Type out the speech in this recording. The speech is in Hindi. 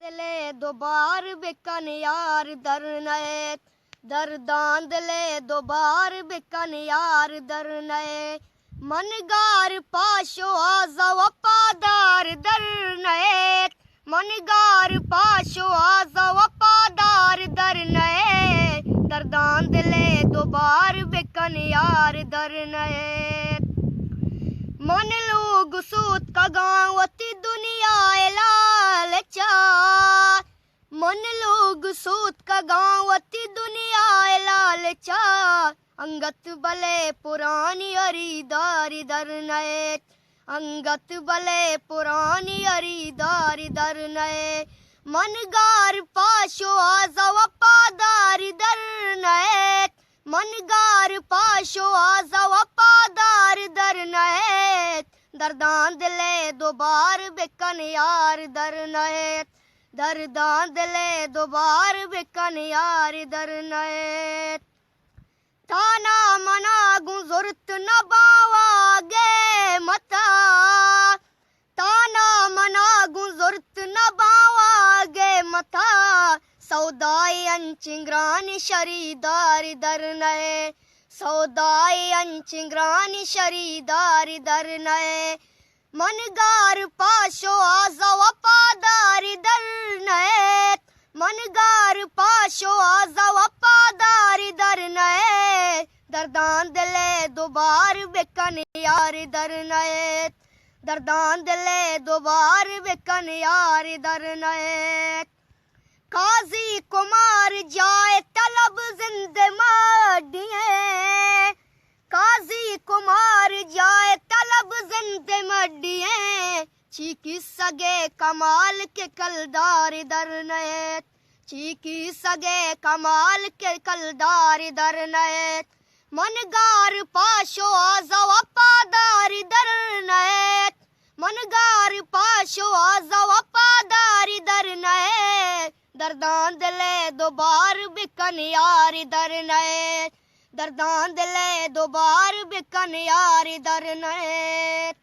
दिले दो बार बिकन यार दर नए दरदान दिले दो बार बिकन यार दर नए मनगार पाशो आजा वफादार दर नए मनगार पाशो आजा वफादार दर नए दरदान दिले दो बार बिकन यार दर नए मन लोग सूत का गाँवती दुनिया लाल चा मन लोग सूत का गाँवती दुनिया लाल चा अंगत बले पुरानी अरीदारी दर नए अंगत बले पुरानी अरीदारी दर नए मनगार पाशो आजा वफादारी दर नए मनगार पाशो आजा वफादार दर नए दरदान दिले दो बार बिकन यार दर नए दरदान दिले दो बार बिकन यार दर नए ताना मना गुजरत न बावागे मता ताना मना गुजरत न बावागे मता सौदाई अंचिंग्रानी शरीदारी दर नए सौदाई अंचिंग्रानी शरीदारी दर नए मनगार पाशो आजा वफादारी दर नए मनगार पाशो आजा वफादारी दर नए दरदान दिले दो बार बिकन यार दर नए दरदान दिले दो बार बिकन यार दर नए काजी कुमार जाए तलब जिंदे मडिए काजी कुमार जाए तलब जिंदे मडिए चीकी सगे कमाल के कलदार दर नए चीकी सगे कमाल के कलदार दर नए मनगार पाशो आजा वफादारी दर नए मनगार पाशो आजा वफादारी दर नए दरदान दिले दो बार बिकन यार दर नए दरदान दिले दो बार बिकन यार दर नए।